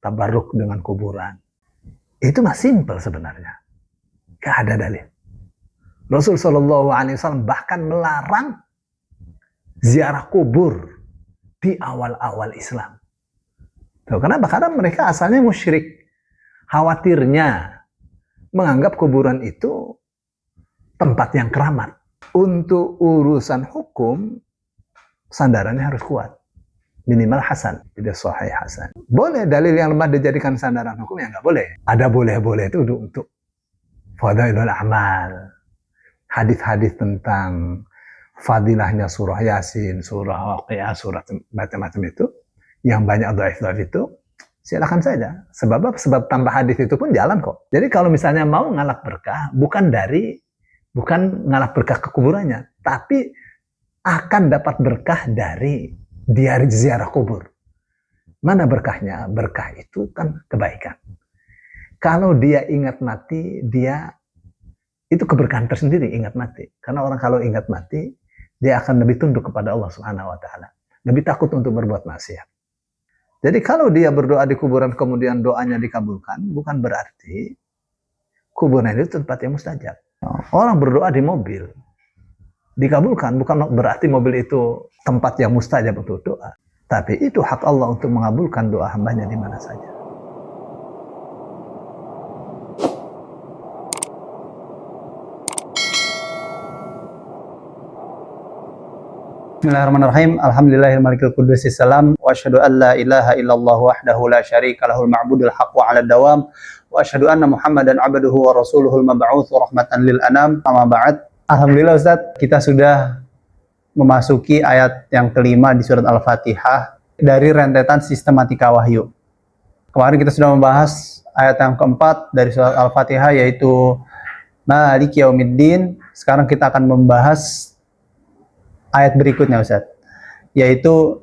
tabarruk dengan kuburan. Itu mah simpel sebenarnya. Gak ada dalil. Rasul SAW bahkan melarang ziarah kubur di awal-awal Islam. Tuh, kenapa? Karena mereka asalnya musyrik. Khawatirnya menganggap kuburan itu tempat yang keramat. Untuk urusan hukum, sandarannya harus kuat. Minimal hasan, tidak sahih hasan. Boleh dalil yang lemah dijadikan sandaran hukum, ya nggak boleh. Ada boleh-boleh itu untuk fadailul amal. Hadis-hadis tentang fadilahnya surah Yasin, surah Waqiah, surah macam-macam itu, yang banyak dhaif-dhaif itu, silakan saja. Sebab tambah hadis itu pun jalan kok. Jadi kalau misalnya mau ngalap berkah, bukan ngalap berkah ke kuburannya, tapi akan dapat berkah dari ziarah kubur. Mana berkahnya? Berkah itu kan kebaikan. Kalau dia ingat mati, itu keberkahan tersendiri, ingat mati. Karena orang kalau ingat mati, dia akan lebih tunduk kepada Allah Subhanahu wa Ta'ala. Lebih takut untuk berbuat maksiat. Jadi kalau dia berdoa di kuburan kemudian doanya dikabulkan, bukan berarti kuburan itu tempat yang mustajab. Orang berdoa di mobil dikabulkan, bukan berarti mobil itu tempat yang mustajab untuk doa. Tapi itu hak Allah untuk mengabulkan doa hambanya di mana saja. Bismillahirrahmanirrahim. Alhamdulillahil qudusis salam wa asyhadu an la ilaha illallah wahdahu la syarika lahul ma'budul haqq wa 'ala dawam wa asyhadu anna Muhammadan 'abduhu wa rasuluhul mab'uts rahmatan lil anam. Amma ba'd. Alhamdulillah Ustaz, kita sudah memasuki ayat yang kelima di surat Al-Fatihah dari rentetan sistematika wahyu. Kemarin kita sudah membahas ayat yang keempat dari surat Al-Fatihah, yaitu Maliki Yaumiddin. Sekarang kita akan membahas ayat berikutnya Ustaz, yaitu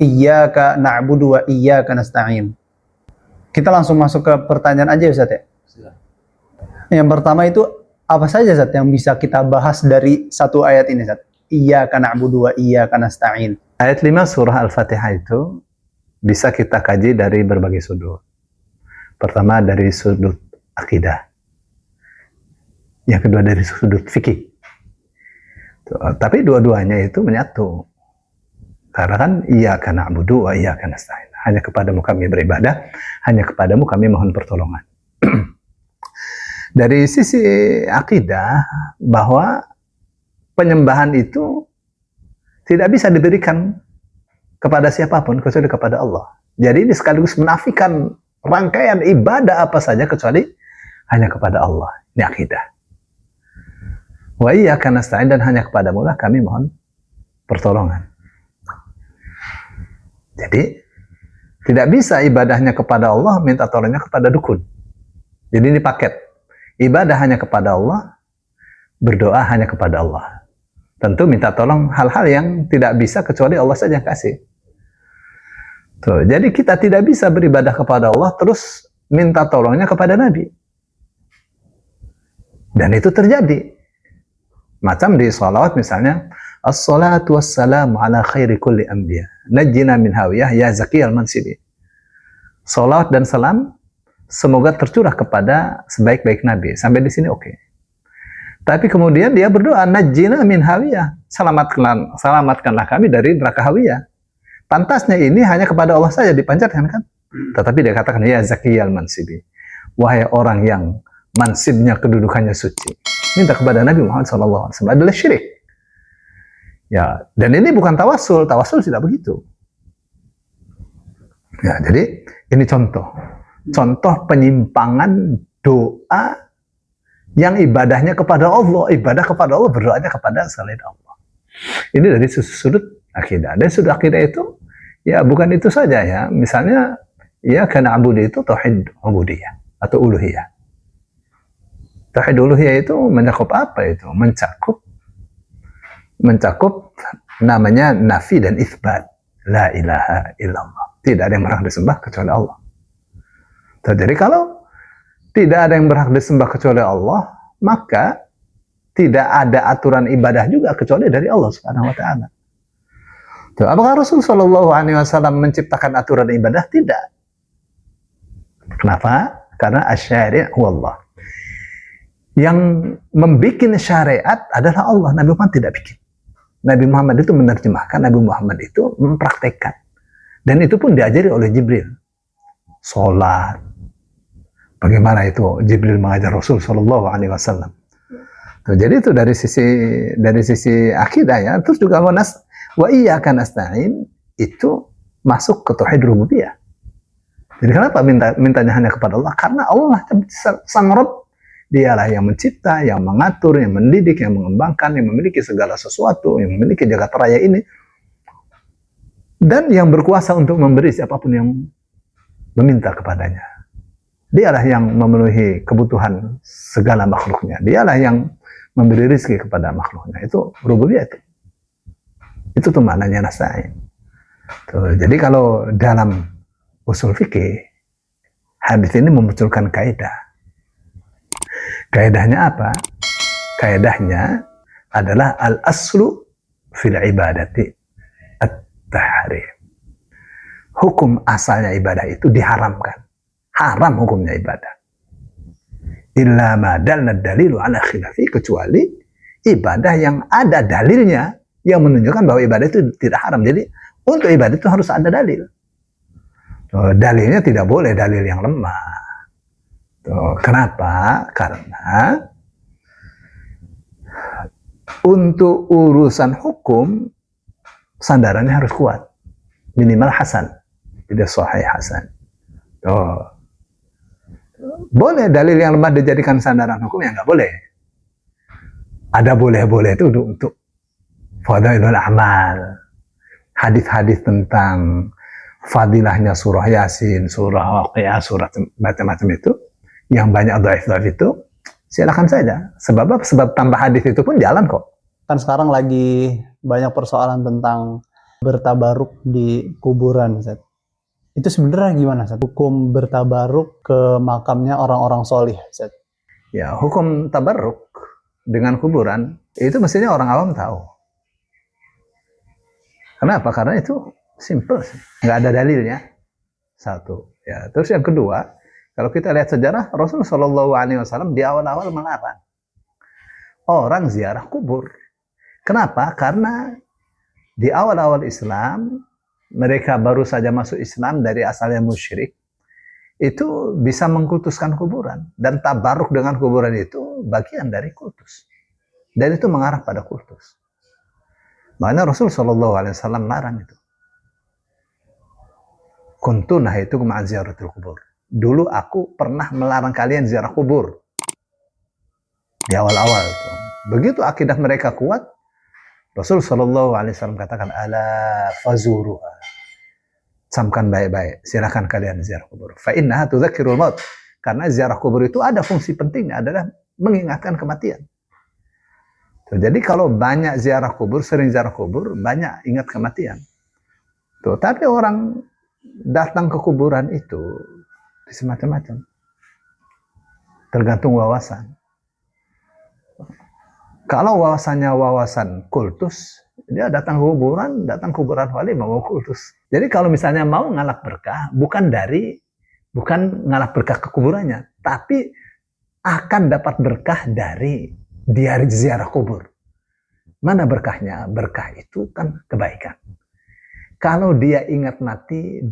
Iyyaka na'budu wa iyyaka nasta'in. Kita langsung masuk ke pertanyaan aja Ustaz ya. Yang pertama itu apa saja Ustaz yang bisa kita bahas dari satu ayat ini Ustaz? Iyyaka na'budu wa iyyaka nasta'in. Ayat 5 surah Al-Fatihah itu bisa kita kaji dari berbagai sudut. Pertama dari sudut akidah. Yang kedua dari sudut fikih. Tapi dua-duanya itu menyatu. Karena kan iyyaka na'budu wa iyyaka nasta'in. Hanya kepadamu kami beribadah, hanya kepadamu kami mohon pertolongan. Dari sisi akidah, bahwa penyembahan itu tidak bisa diberikan kepada siapapun kecuali kepada Allah. Jadi ini sekaligus menafikan rangkaian ibadah apa saja kecuali hanya kepada Allah. Ini akidah. Wa iyyaka nasta'in, dan hanya kepadamu lah kami mohon pertolongan. Jadi tidak bisa ibadahnya kepada Allah, minta tolongnya kepada dukun. Jadi ini paket. Ibadah hanya kepada Allah, berdoa hanya kepada Allah. Tentu minta tolong hal-hal yang tidak bisa kecuali Allah saja yang kasih. Tuh, jadi kita tidak bisa beribadah kepada Allah terus minta tolongnya kepada Nabi. Dan itu terjadi. Macam di salawat misalnya, as-salatu wassalamu ala khairi kulli anbiya, najjina min hawiyah ya zakiyal mansibi. Salawat dan salam semoga tercurah kepada sebaik-baik nabi. Sampai di sini oke. Tapi kemudian dia berdoa, najjina min hawiyah, selamatkanlah kami dari neraka hawiyah. Pantasnya ini hanya kepada Allah saja dipanjatkan kan? Tetapi dia katakan ya zakiyal mansibi, wahai orang yang mansibnya kedudukannya suci, minta kepada Nabi Muhammad SAW adalah syirik. Ya, dan ini bukan tawasul tidak begitu. Ya, jadi ini contoh penyimpangan doa yang ibadahnya kepada Allah, ibadah kepada Allah, berdoanya kepada selain Allah. Ini dari sudut akidah. Dari sudut akidah itu, ya bukan itu saja ya. Misalnya, ya karena abudu itu tauhid ubudiyah atau uluhiyah. Tauhid uluhiyah itu mencakup apa itu? Mencakup namanya nafi dan itsbat. La ilaha illallah. Tidak ada yang berhak disembah kecuali Allah. Jadi kalau tidak ada yang berhak disembah kecuali Allah, maka tidak ada aturan ibadah juga kecuali dari Allah Subhanahu wa Ta'ala. Apakah Rasulullah SAW menciptakan aturan ibadah? Tidak. Kenapa? Karena asy-syari' huwallah. Yang membikin syariat adalah Allah. Nabi Muhammad tidak bikin. Nabi Muhammad itu menerjemahkan, Nabi Muhammad itu mempraktekkan. Dan itu pun diajari oleh Jibril. Sholat. Bagaimana itu Jibril mengajar Rasul Shallallahu Alaihi Wasallam. Jadi itu dari sisi akidah ya. Terus juga wa iyyaka nasta'in itu masuk ke tauhid rububiyah. Jadi kenapa mintanya hanya kepada Allah? Karena Allah sang Rabb, dialah yang mencipta, yang mengatur, yang mendidik, yang mengembangkan, yang memiliki segala sesuatu, yang memiliki jagat raya ini, dan yang berkuasa untuk memberi siapapun yang meminta kepadanya. Dialah yang memenuhi kebutuhan segala makhluknya. Dialah yang memberi rezeki kepada makhluknya. Itu rububiyah itu. Itu tuh maknanya nasta'in. Jadi kalau dalam usul fikih, hadis ini memunculkan kaidah. Kaidahnya apa? Kaidahnya adalah al-aslu fil ibadati at-tahrim. Hukum asalnya ibadah itu diharamkan. Haram hukumnya ibadah. Illa ma dalna dalilu ala khilafi, kecuali ibadah yang ada dalilnya yang menunjukkan bahwa ibadah itu tidak haram. Jadi untuk ibadah itu harus ada dalil. Dalilnya tidak boleh dalil yang lemah. Kenapa? Karena untuk urusan hukum sandarannya harus kuat, minimal hasan, tidak sahih hasan. Boleh dalil yang lemah dijadikan sandaran hukum, ya nggak boleh. Ada boleh-boleh itu untuk fadailul amal, hadis-hadis tentang fadilahnya surah Yasin, surah Waqiah, surah macam-macam itu, yang banyak dhaif-dhaif itu, silakan saja. Sebab tambah hadis itu pun jalan kok. Kan sekarang lagi banyak persoalan tentang bertabaruk di kuburan, Ustaz. Itu sebenarnya gimana, Ustaz? Hukum bertabaruk ke makamnya orang-orang solih, Ustaz? Ya, hukum tabarruk dengan kuburan itu mestinya orang awam tahu. Kenapa? Karena itu simple sih, nggak ada dalilnya. Satu. Ya, terus yang kedua, kalau kita lihat sejarah, Rasulullah Shallallahu Alaihi Wasallam di awal-awal melarang orang ziarah kubur. Kenapa? Karena di awal-awal Islam, mereka baru saja masuk Islam dari asalnya musyrik, itu bisa mengkultuskan kuburan. Dan tabaruk dengan kuburan itu bagian dari kultus. Dan itu mengarah pada kultus. Makanya Rasul Shallallahu Alaihi Wasallam larang itu. Kuntu nahaitukum an ziyaratil kubur. Dulu aku pernah melarang kalian ziarah kubur. Di awal-awal. Begitu akidah mereka kuat, Rasul Shallallahu Alaihi Wasallam katakan, ala fazuruha. Camkan baik-baik. Silakan kalian ziarah kubur. Fa innaha tudzakirul maut. Karena ziarah kubur itu ada fungsi pentingnya, adalah mengingatkan kematian. Jadi kalau banyak ziarah kubur, sering ziarah kubur, banyak ingat kematian. Tapi orang datang ke kuburan itu semacam-macam. Tergantung wawasan. Kalau wawasannya wawasan kultus, dia datang ke kuburan wali mau kultus. Jadi kalau misalnya mau ngalap berkah, bukan ngalap berkah ke kuburannya, tapi akan dapat berkah dari ziarah kubur. Mana berkahnya? Berkah itu kan kebaikan. Kalau dia ingat mati,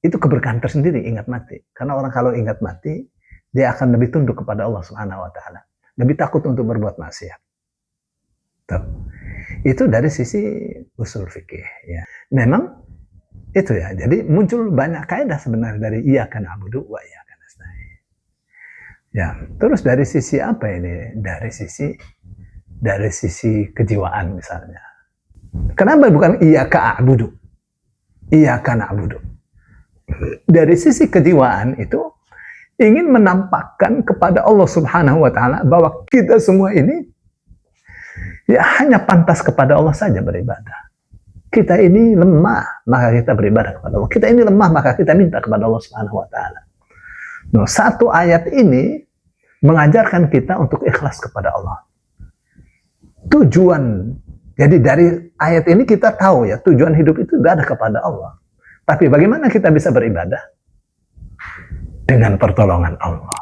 itu keberkahan tersendiri, ingat mati. Karena orang kalau ingat mati, dia akan lebih tunduk kepada Allah Subhanahu wa taala. Lebih takut untuk berbuat maksiat. Itu dari sisi usul fikih ya. Memang itu ya. Jadi muncul banyak kaidah sebenarnya dari iyyaka na'budu wa iyyaka nasta'in. Ya, terus dari sisi apa ini? Dari sisi kejiwaan misalnya. Kenapa bukan iyyaka a'budu? Iyyaka na'budu. Dari sisi kejiwaan itu ingin menampakkan kepada Allah Subhanahu wa taala bahwa kita semua ini ya hanya pantas kepada Allah saja beribadah. Kita ini lemah, maka kita beribadah kepada Allah. Kita ini lemah, maka kita minta kepada Allah Subhanahu wa taala. Nah, satu ayat ini mengajarkan kita untuk ikhlas kepada Allah. Tujuan, jadi dari ayat ini kita tahu ya, tujuan hidup itu ada kepada Allah. Tapi bagaimana kita bisa beribadah? dengan pertolongan Allah.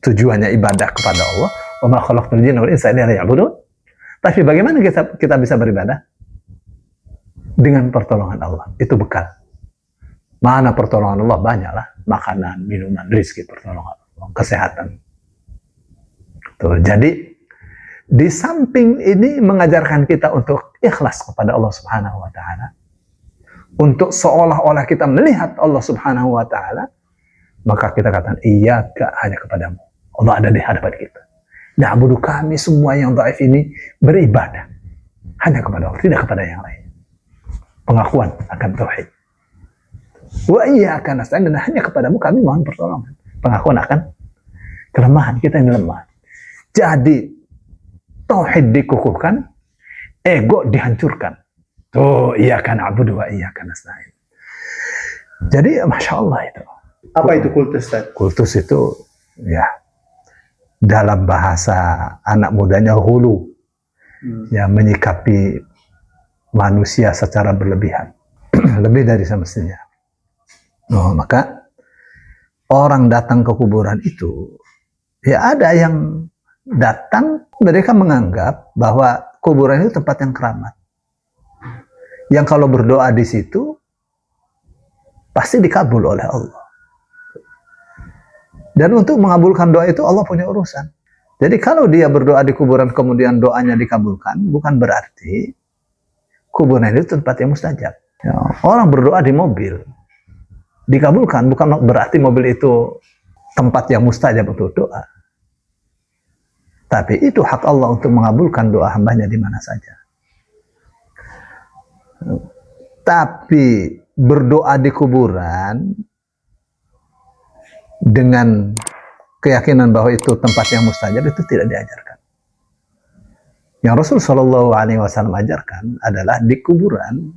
Tujuannya ibadah kepada Allah. Wa ma khalaqtul jinna wal insa illa liya'budun. Tapi bagaimana kita bisa beribadah? Dengan pertolongan Allah. Itu bekal. Mana pertolongan Allah? Banyaklah. Makanan, minuman, rezeki, pertolongan Allah, kesehatan. Tuh, jadi di samping ini mengajarkan kita untuk ikhlas kepada Allah Subhanahu wa taala. Untuk seolah-olah kita melihat Allah Subhanahu wa taala, maka kita katakan iyyaka, hanya kepadamu. Allah ada di hadapan kita. Na'budu, kami semua yang dhaif ini beribadah hanya kepada Allah, tidak kepada yang lain. Pengakuan akan tauhid. Wa iyyaka nasta'in, dan hanya kepadamu kami mohon pertolongan. Pengakuan akan kelemahan kita yang lemah. Jadi tauhid dikukuhkan, ego dihancurkan. Tuh, iyyaka na'budu wa iyyaka nasta'in. Jadi masya Allah itu. Apa itu kultus, Ustaz? Kultus itu ya dalam bahasa anak mudanya hulu, ya menyikapi manusia secara berlebihan, lebih dari semestinya. Oh, maka orang datang ke kuburan itu, ya ada yang datang, mereka menganggap bahwa kuburan itu tempat yang keramat, yang kalau berdoa di situ pasti dikabul oleh Allah. Dan untuk mengabulkan doa itu Allah punya urusan. Jadi kalau dia berdoa di kuburan kemudian doanya dikabulkan, bukan berarti kuburan itu tempat yang mustajab. Ya, orang berdoa di mobil dikabulkan, bukan berarti mobil itu tempat yang mustajab untuk doa. Tapi itu hak Allah untuk mengabulkan doa hambanya di mana saja. Tapi berdoa di kuburan dengan keyakinan bahwa itu tempat yang mustajab, itu tidak diajarkan. Yang Rasul Shallallahu Alaihi Wasallam ajarkan adalah di kuburan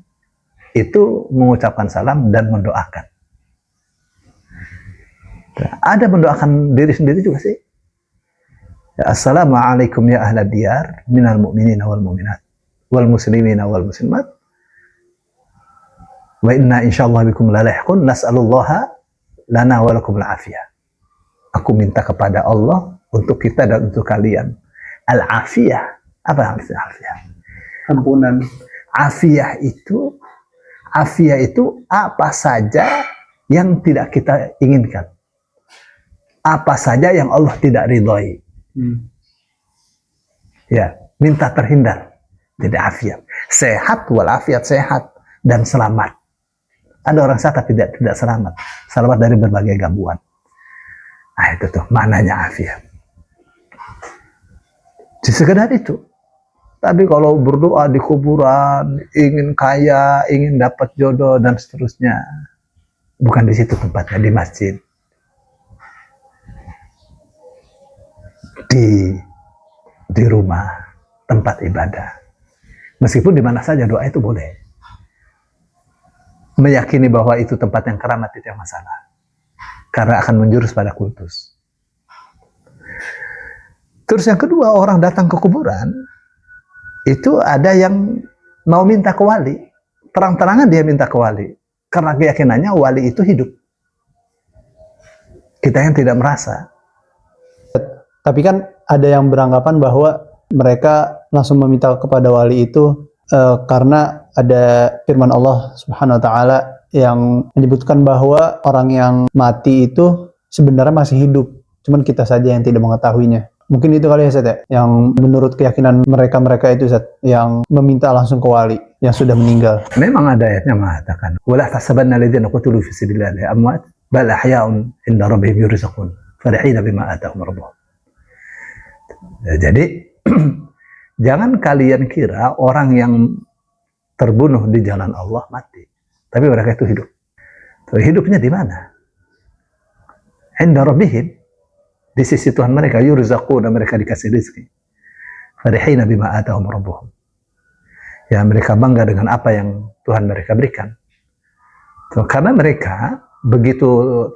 itu mengucapkan salam dan mendoakan. Ada mendoakan diri sendiri juga sih. Ya, Assalamualaikum ya ahla diyar minal mu'minina wal mu'minat wal muslimina wal muslimat wa inna insyaallah bikum lalahqun nas'alullaha lana wa lakum al-afiyah. Aku minta kepada Allah untuk kita dan untuk kalian al-afiyah. Apa artinya afiyah? Ampunan. Afiyah itu apa saja yang tidak kita inginkan, apa saja yang Allah tidak ridhoi. Ya, minta terhindar. Jadi afiat. Sehat walafiat, sehat dan selamat. Ada orang sehat tapi tidak selamat. Selamat dari berbagai gangguan. Nah, itu tuh maknanya afiat. Sekedar itu. Tapi kalau berdoa di kuburan, ingin kaya, ingin dapat jodoh dan seterusnya, bukan di situ tempatnya, di masjid. Di rumah, tempat ibadah. Meskipun di mana saja doa itu boleh. Meyakini bahwa itu tempat yang keramat itu yang masalah. Karena akan menjurus pada kultus. Terus yang kedua, orang datang ke kuburan, itu ada yang mau minta ke wali. Terang-terangan dia minta ke wali. Karena keyakinannya wali itu hidup. Kita yang tidak merasa. Tapi kan ada yang beranggapan bahwa mereka langsung meminta kepada wali itu karena ada firman Allah Subhanahu wa taala yang menyebutkan bahwa orang yang mati itu sebenarnya masih hidup, cuman kita saja yang tidak mengetahuinya. Mungkin itu kali ya, Ustaz, ya? Yang menurut keyakinan mereka itu, Ustaz, yang meminta langsung ke wali yang sudah meninggal. Memang ada ayatnya mengatakan, "Wala tahsabanna alladziina qutilu fi sabilillahi amwat, bal ahya'un 'inda rabbihim yurzaqun, farihina bima atahum rabbuhum." Jadi jangan kalian kira orang yang terbunuh di jalan Allah mati, tapi mereka itu hidup. Hidupnya di mana? 'Inda rabbihim, di sisi Tuhan mereka, yurzaqun, dan mereka dikasih rezeki. Farihina bima atahum rabbuhum. Ya, mereka bangga dengan apa yang Tuhan mereka berikan. Karena mereka begitu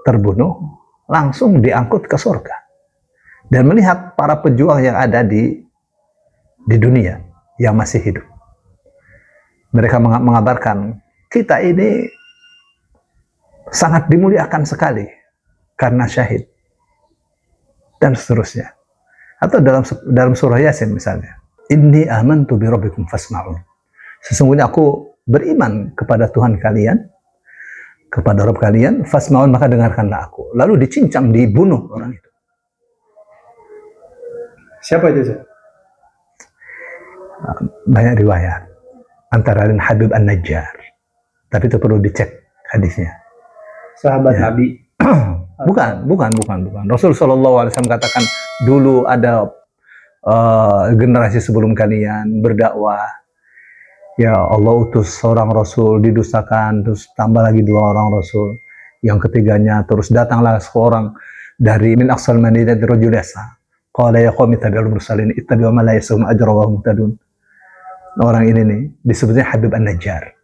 terbunuh langsung diangkut ke surga. Dan melihat para pejuang yang ada di dunia yang masih hidup. Mereka mengabarkan, kita ini sangat dimuliakan sekali karena syahid, dan seterusnya. Atau dalam surah Yasin misalnya, inni amantu bi rabbikum fasma'un, sesungguhnya aku beriman kepada Tuhan kalian, kepada Rabb kalian, fasma'un, maka dengarkanlah aku. Lalu dicincang, dibunuh orang itu. Siapa itu, Ustaz? Banyak riwayat, antara lain Habib An-Najjar, tapi itu perlu dicek hadisnya. Sahabat Ya. Nabi. Bukan. Rasul SAW katakan, dulu ada generasi sebelum kalian berdakwah, ya Allah utus seorang Rasul, didustakan, terus tambah lagi 2 orang Rasul, yang ketiganya terus datanglah seorang dari min aqsal madinati rajul yas'a, qala ya qaumi tabi'ul mursalin ittabi'u ma la yasum ajra wa hum muhtadun. Orang ini nih disebutnya Habib An-Najjar.